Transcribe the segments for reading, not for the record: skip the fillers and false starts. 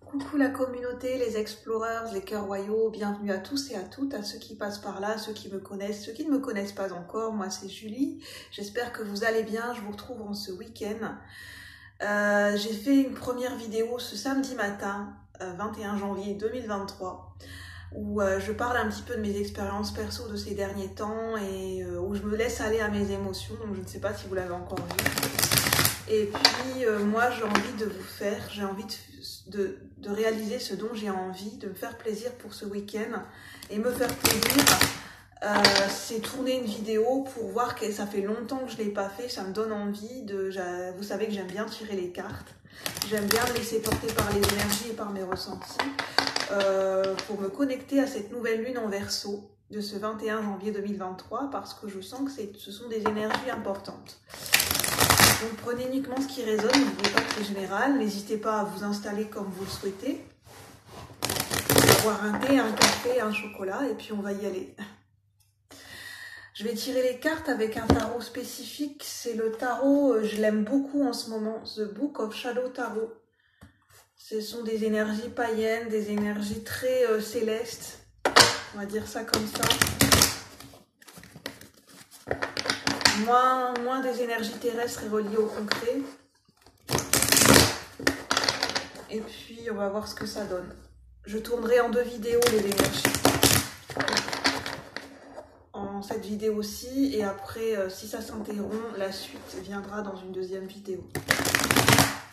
Coucou la communauté, les explorers, les cœurs royaux, bienvenue à tous et à toutes, à ceux qui passent par là, ceux qui me connaissent, ceux qui ne me connaissent pas encore. Moi c'est Julie, j'espère que vous allez bien, je vous retrouve en ce week-end. J'ai fait une première vidéo ce samedi matin, 21 janvier 2023, où je parle un petit peu de mes expériences perso de ces derniers temps et où je me laisse aller à mes émotions, donc je ne sais pas si vous l'avez encore vu. Et puis moi j'ai envie de vous faire, j'ai envie de réaliser ce dont j'ai envie, de me faire plaisir pour ce week-end. Et me faire plaisir, c'est tourner une vidéo pour voir que ça fait longtemps que je ne l'ai pas fait, ça me donne envie de... Vous savez que j'aime bien tirer les cartes, j'aime bien me laisser porter par les énergies et par mes ressentis, pour me connecter à cette nouvelle lune en Verseau de ce 21 janvier 2023, parce que je sens que ce sont des énergies importantes. Donc prenez uniquement ce qui résonne, n'oubliez pas que c'est général, n'hésitez pas à vous installer comme vous le souhaitez, boire un thé, un café, un chocolat, et puis on va y aller. Je vais tirer les cartes avec un tarot spécifique, c'est le tarot, je l'aime beaucoup en ce moment, The Book of Shadow Tarot. Ce sont des énergies païennes, des énergies très célestes, on va dire ça comme ça. Moins des énergies terrestres et reliées au concret. Et puis, on va voir ce que ça donne. Je tournerai en 2 vidéos les énergies. En cette vidéo-ci. Et après, si ça s'interrompt, la suite viendra dans une 2e vidéo.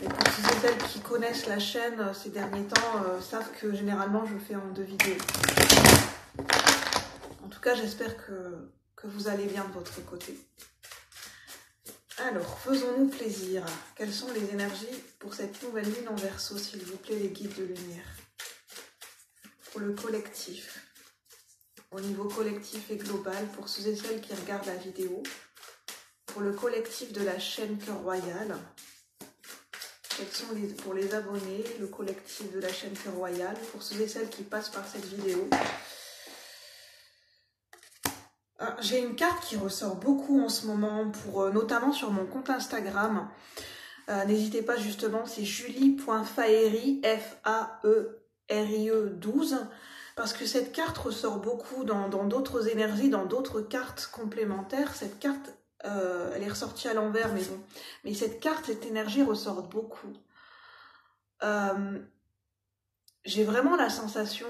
Et pour ceux et celles qui connaissent la chaîne ces derniers temps, savent que généralement, je fais en 2 vidéos. En tout cas, j'espère que vous allez bien de votre côté. Alors, faisons-nous plaisir. Quelles sont les énergies pour cette nouvelle lune en Verseau, s'il vous plaît, les guides de lumière? Pour le collectif, au niveau collectif et global, pour ceux et celles qui regardent la vidéo, pour le collectif de la chaîne Cœur Royal, quels sont pour les abonnés, le collectif de la chaîne Cœur Royal, pour ceux et celles qui passent par cette vidéo. J'ai une carte qui ressort beaucoup en ce moment, notamment sur mon compte Instagram. N'hésitez pas justement, c'est julie.faerie, F-A-E-R-I-E 12, parce que cette carte ressort beaucoup dans d'autres énergies, dans d'autres cartes complémentaires. Cette carte, elle est ressortie à l'envers, mais bon. Mais cette carte, cette énergie ressort beaucoup. J'ai vraiment la sensation,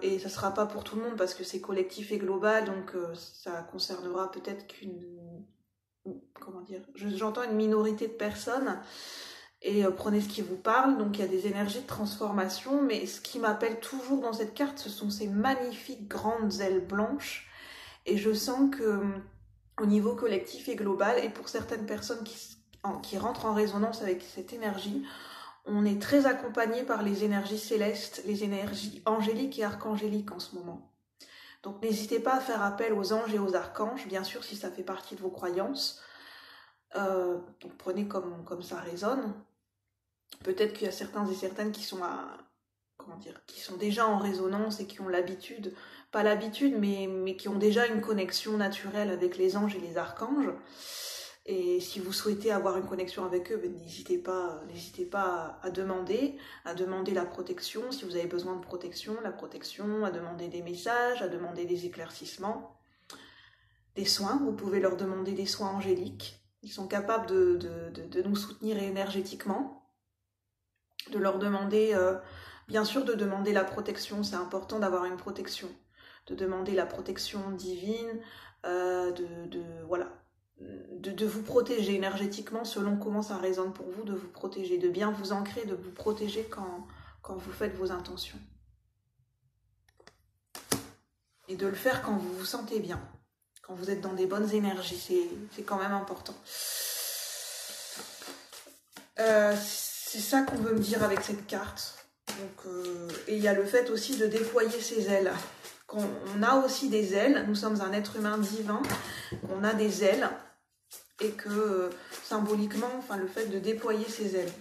et ça ne sera pas pour tout le monde parce que c'est collectif et global, donc ça concernera peut-être comment dire, j'entends une minorité de personnes, et prenez ce qui vous parle. Donc il y a des énergies de transformation, mais ce qui m'appelle toujours dans cette carte, ce sont ces magnifiques grandes ailes blanches, et je sens que au niveau collectif et global, et pour certaines personnes qui rentrent en résonance avec cette énergie, on est très accompagné par les énergies célestes, les énergies angéliques et archangéliques en ce moment. Donc n'hésitez pas à faire appel aux anges et aux archanges, bien sûr si ça fait partie de vos croyances. Donc prenez comme ça résonne. Peut-être qu'il y a certains et certaines qui sont qui sont déjà en résonance et qui ont l'habitude, pas l'habitude, mais qui ont déjà une connexion naturelle avec les anges et les archanges. Et si vous souhaitez avoir une connexion avec eux, n'hésitez pas à demander la protection. Si vous avez besoin de protection, la protection, à demander des messages, à demander des éclaircissements, des soins. Vous pouvez leur demander des soins angéliques. Ils sont capables de nous soutenir énergétiquement. De leur demander, bien sûr, de demander la protection. C'est important d'avoir une protection. De demander la protection divine, voilà. De vous protéger énergétiquement selon comment ça résonne pour vous, de vous protéger, de bien vous ancrer, de vous protéger quand vous faites vos intentions. Et de le faire quand vous vous sentez bien, quand vous êtes dans des bonnes énergies, c'est quand même important. C'est ça qu'on veut me dire avec cette carte. Donc, et il y a le fait aussi de déployer ses ailes. On a aussi des ailes, nous sommes un être humain divin, on a des ailes, et que symboliquement, le fait de déployer ses ailes.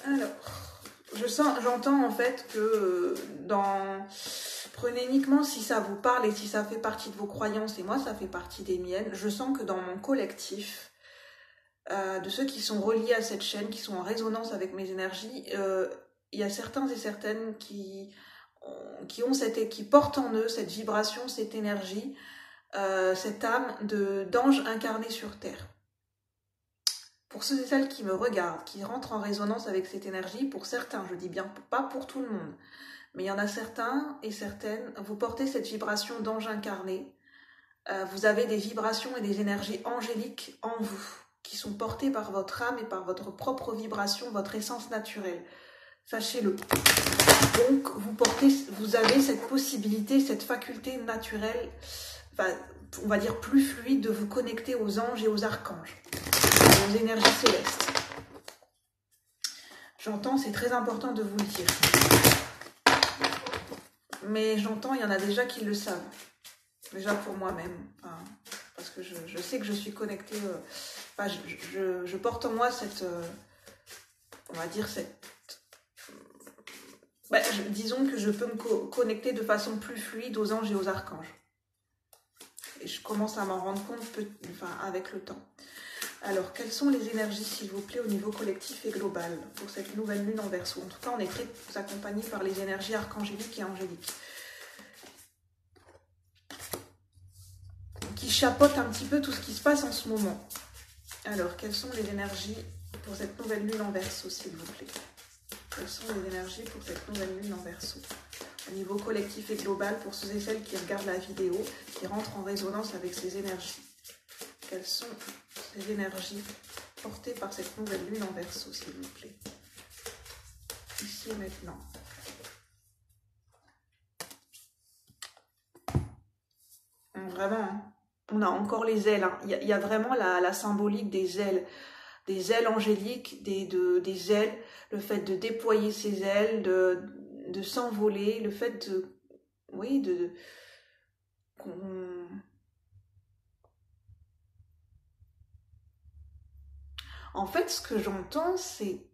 Alors, j'entends en fait que prenez uniquement si ça vous parle et si ça fait partie de vos croyances, et moi ça fait partie des miennes. Je sens que dans mon collectif, de ceux qui sont reliés à cette chaîne, qui sont en résonance avec mes énergies, il y a certains et certaines qui portent en eux cette vibration, cette énergie, cette âme d'ange incarné sur Terre. Pour ceux et celles qui me regardent, qui rentrent en résonance avec cette énergie, pour certains, je dis bien pas pour tout le monde, mais il y en a certains et certaines, vous portez cette vibration d'ange incarné, vous avez des vibrations et des énergies angéliques en vous, qui sont portées par votre âme et par votre propre vibration, votre essence naturelle. Sachez-le. Donc, vous avez cette possibilité, cette faculté naturelle, enfin, on va dire plus fluide, de vous connecter aux anges et aux archanges, aux énergies célestes. J'entends, c'est très important de vous le dire. Mais j'entends, il y en a déjà qui le savent. Déjà pour moi-même. Enfin, parce que je sais que je suis connectée. Enfin, je porte en moi cette... on va dire cette... disons que je peux me connecter de façon plus fluide aux anges et aux archanges. Et je commence à m'en rendre compte avec le temps. Alors, quelles sont les énergies, s'il vous plaît, au niveau collectif et global pour cette nouvelle lune en Verseau? En tout cas, on est très accompagné par les énergies archangéliques et angéliques, qui chapeautent un petit peu tout ce qui se passe en ce moment. Alors, quelles sont les énergies pour cette nouvelle lune en Verseau, s'il vous plaît? Quelles sont les énergies pour cette nouvelle lune en Verseau? Au niveau collectif et global, pour ceux et celles qui regardent la vidéo, qui rentrent en résonance avec ces énergies. Quelles sont ces énergies portées par cette nouvelle lune en Verseau, s'il vous plaît? Ici et maintenant. Vraiment, hein, on a encore les ailes. Hein. Il y a vraiment la symbolique des ailes angéliques, des ailes, le fait de déployer ses ailes, de s'envoler, le fait de... Oui, En fait, ce que j'entends, c'est...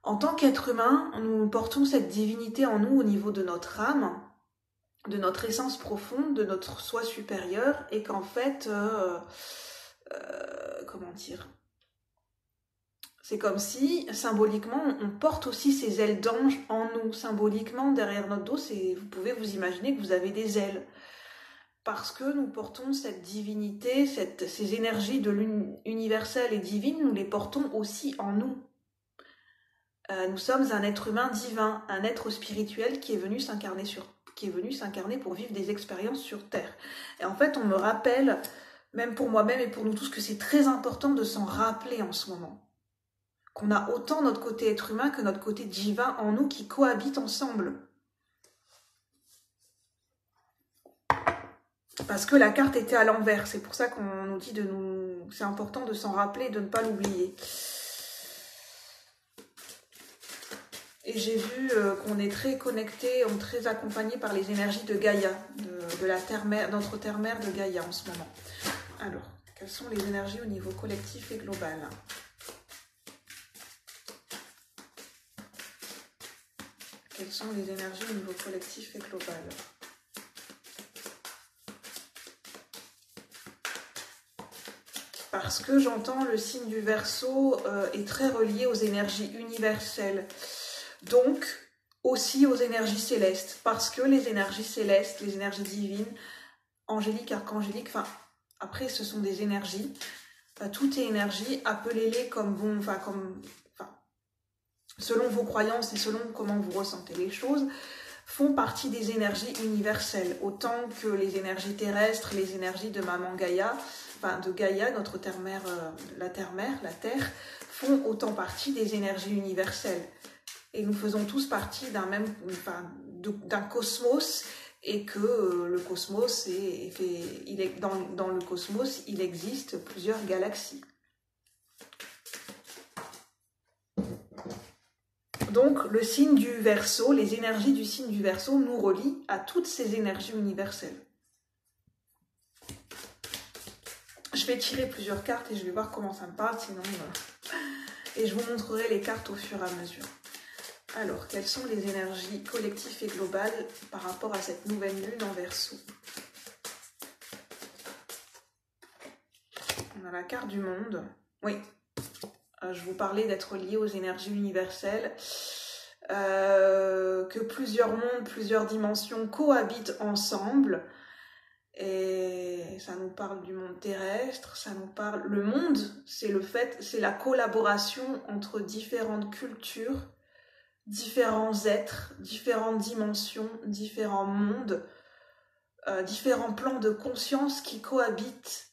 En tant qu'être humain, nous portons cette divinité en nous au niveau de notre âme, de notre essence profonde, de notre soi supérieur, et qu'en fait... comment dire? C'est comme si, symboliquement, on porte aussi ces ailes d'ange en nous. Symboliquement, derrière notre dos, vous pouvez vous imaginer que vous avez des ailes. Parce que nous portons cette divinité, ces énergies de l'une universelle et divine, nous les portons aussi en nous. Nous sommes un être humain divin, un être spirituel qui est venu s'incarner pour vivre des expériences sur Terre. Et en fait, on me rappelle, même pour moi-même et pour nous tous, que c'est très important de s'en rappeler en ce moment. Qu'on a autant notre côté être humain que notre côté divin en nous qui cohabitent ensemble. Parce que la carte était à l'envers, c'est pour ça qu'on nous dit c'est important de s'en rappeler, de ne pas l'oublier. Et j'ai vu qu'on est très connecté, on est très accompagné par les énergies de Gaïa, de la terre-mère, notre terre-mère de Gaïa en ce moment. Alors, quelles sont les énergies au niveau collectif et global ? Quelles sont les énergies au niveau collectif et global? Parce que j'entends le signe du Verseau est très relié aux énergies universelles. Donc, aussi aux énergies célestes. Parce que les énergies célestes, les énergies divines, angéliques, archangéliques, enfin, après ce sont des énergies. Tout est énergie, appelez-les comme bon, selon vos croyances et selon comment vous ressentez les choses, font partie des énergies universelles, autant que les énergies terrestres, les énergies de Maman Gaïa, de Gaïa, notre terre-mère, la Terre, font autant partie des énergies universelles. Et nous faisons tous partie d'un cosmos, et que le cosmos, dans le cosmos, il existe plusieurs galaxies. Donc, le signe du Verseau, les énergies du signe du Verseau nous relient à toutes ces énergies universelles. Je vais tirer plusieurs cartes et je vais voir comment ça me parle, sinon... Et je vous montrerai les cartes au fur et à mesure. Alors, quelles sont les énergies collectives et globales par rapport à cette nouvelle lune en Verseau? On a la carte du monde. Oui. Je vous parlais d'être lié aux énergies universelles. Que plusieurs mondes, plusieurs dimensions cohabitent ensemble. Et ça nous parle du monde terrestre, ça nous parle... Le monde, c'est le fait, c'est la collaboration entre différentes cultures, différents êtres, différentes dimensions, différents mondes, différents plans de conscience qui cohabitent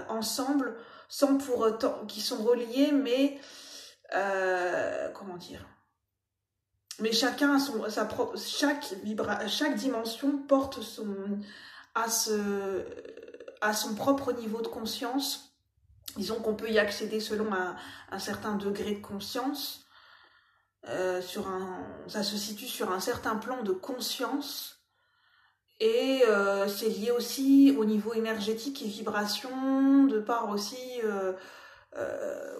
ensemble, sans pour autant, qui sont reliés, mais comment dire, mais chacun a sa propre, chaque dimension porte à son propre niveau de conscience. Disons qu'on peut y accéder selon un certain degré de conscience. Ça se situe sur un certain plan de conscience. Et c'est lié aussi au niveau énergétique et vibration, de par aussi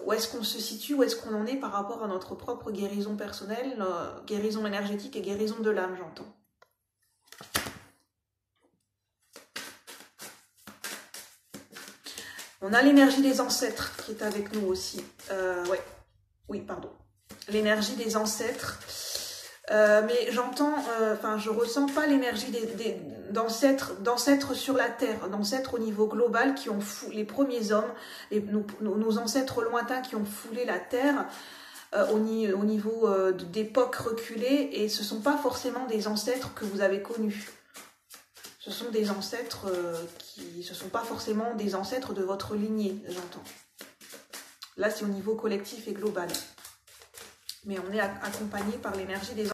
où est-ce qu'on se situe, où est-ce qu'on en est par rapport à notre propre guérison personnelle, guérison énergétique et guérison de l'âme, j'entends. On a l'énergie des ancêtres qui est avec nous aussi. Ouais. Oui, pardon. L'énergie des ancêtres. Mais j'entends, je ressens pas l'énergie d'ancêtres sur la terre, d'ancêtres au niveau global qui ont les premiers hommes, nos ancêtres lointains qui ont foulé la terre au niveau d'époques reculées, et ce sont pas forcément des ancêtres que vous avez connus. Ce sont des ancêtres ce sont pas forcément des ancêtres de votre lignée, j'entends. Là, c'est au niveau collectif et global. Mais on est accompagné par l'énergie des